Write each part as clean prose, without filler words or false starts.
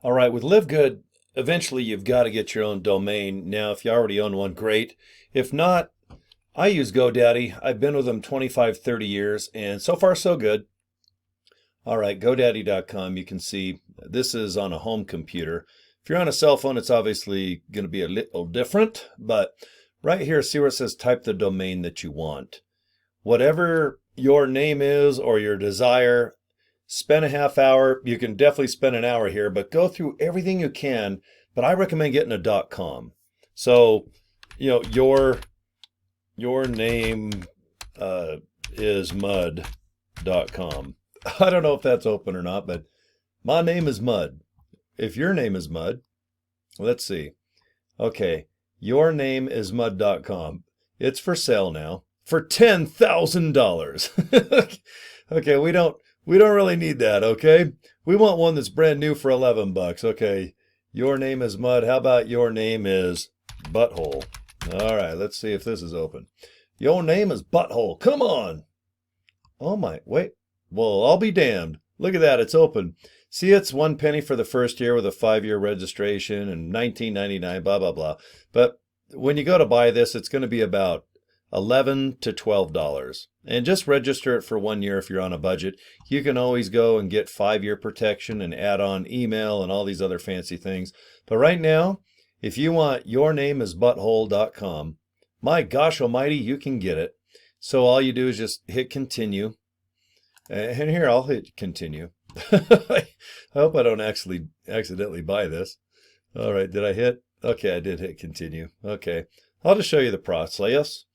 All right, with LiveGood, eventually you've got to get your own domain. Now, if you already own one, great. If not, I use GoDaddy. I've been with them 25, 30 years, and so far so good. All right, GoDaddy.com, you can see this is on a home computer. If you're on a cell phone, it's obviously going to be a little different, but right here, see where it says type the domain that you want. Whatever your name is or your desire, spend a half hour. You can definitely spend an hour here, but go through everything you can. But I recommend getting a .com. So, your name is mud.com. I don't know if that's open or not, but my name is Mud. If your name is Mud, let's see. Okay, your name is mud.com. It's for sale now for $10,000. Okay, we don't really need that, okay? We want one that's brand new for 11 bucks. Okay, your name is Mud. How about your name is Butthole? All right, let's see if this is open. Your name is Butthole. Come on. Oh my, wait. Well, I'll be damned. Look at that, it's open. See, it's 1 penny for the first year with a 5-year registration and $19.99, blah, blah, blah. But when you go to buy this, it's going to be about $11 to $12. And just register it for 1 year if you're on a budget. You can always go and get 5-year protection and add on email and all these other fancy things. But right now, if you want yournameisbutthole.com, my gosh almighty, you can get it. So all you do is just hit continue. And here, I'll hit continue. I hope I don't actually accidentally buy this. All right, did I hit? Okay, I did hit continue. Okay, I'll just show you the process.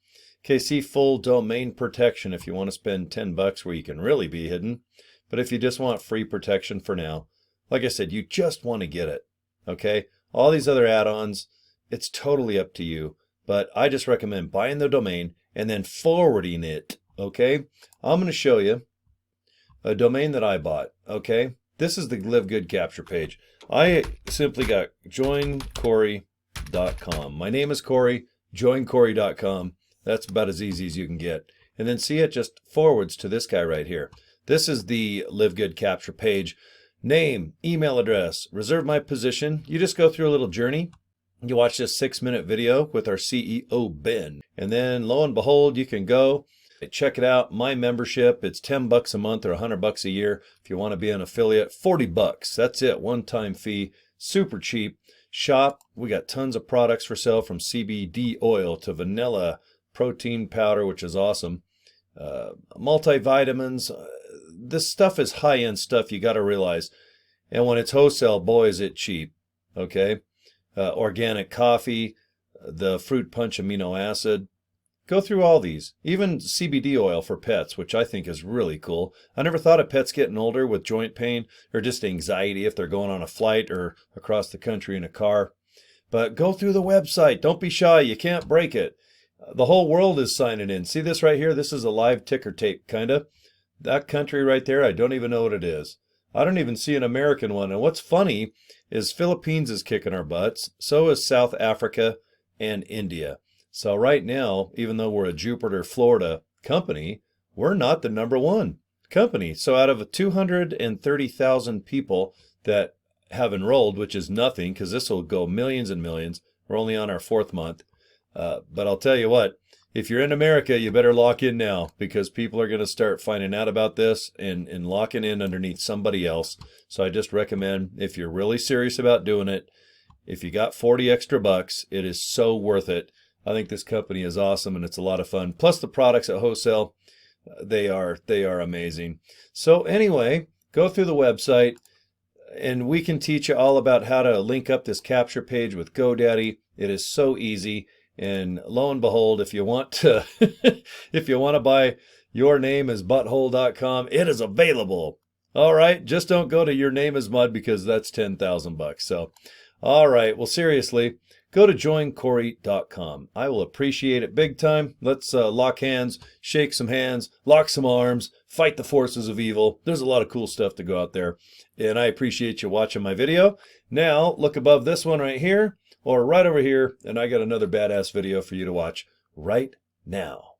Okay, see full domain protection if you want to spend 10 bucks where you can really be hidden. But if you just want free protection for now, like I said, you just want to get it. Okay, all these other add-ons, it's totally up to you. But I just recommend buying the domain and then forwarding it. Okay, I'm going to show you a domain that I bought. Okay, this is the LiveGood capture page. I simply got joincorey.com. My name is Corey, joincorey.com. That's about as easy as you can get. And then see, it just forwards to this guy right here. This is the LiveGood capture page. Name, email address, reserve my position. You just go through a little journey. You watch this 6-minute video with our CEO, Ben. And then lo and behold, you can go check it out. My membership, it's 10 bucks a month or 100 bucks a year. If you want to be an affiliate, 40 bucks. That's it. One-time fee. Super cheap. Shop. We got tons of products for sale, from CBD oil to vanilla protein powder, which is awesome. Multivitamins. This stuff is high-end stuff, you got to realize. And when it's wholesale, boy, is it cheap. Okay. Organic coffee, the fruit punch amino acid. Go through all these, even CBD oil for pets, which I think is really cool. I never thought of pets getting older with joint pain or just anxiety if they're going on a flight or across the country in a car. But go through the website. Don't be shy. You can't break it. The whole world is signing in. See this right here? This is a live ticker tape, kind of. That country right there, I don't even know what it is. I don't even see an American one. And what's funny is Philippines is kicking our butts. So is South Africa and India. So right now, even though we're a Jupiter, Florida company, we're not the #1 company. So out of 230,000 people that have enrolled, which is nothing because this will go millions and millions. We're only on our 4th month. But I'll tell you what, if you're in America, you better lock in now, because people are going to start finding out about this and locking in underneath somebody else. So I just recommend, if you're really serious about doing it, if you got 40 extra bucks, it is so worth it. I think this company is awesome and it's a lot of fun. Plus the products at wholesale, they are amazing. So anyway, go through the website and we can teach you all about how to link up this capture page with GoDaddy. It is so easy. And lo and behold, if you want to buy yournameisbutthole.com, it is available. All right, just don't go to Your Name is Mud, because that's 10,000 bucks. So, all right, well, seriously, go to joincorey.com. I will appreciate it big time. Let's lock hands, shake some hands, lock some arms, fight the forces of evil. There's a lot of cool stuff to go out there. And I appreciate you watching my video. Now, look above this one right here, or right over here, and I got another badass video for you to watch right now.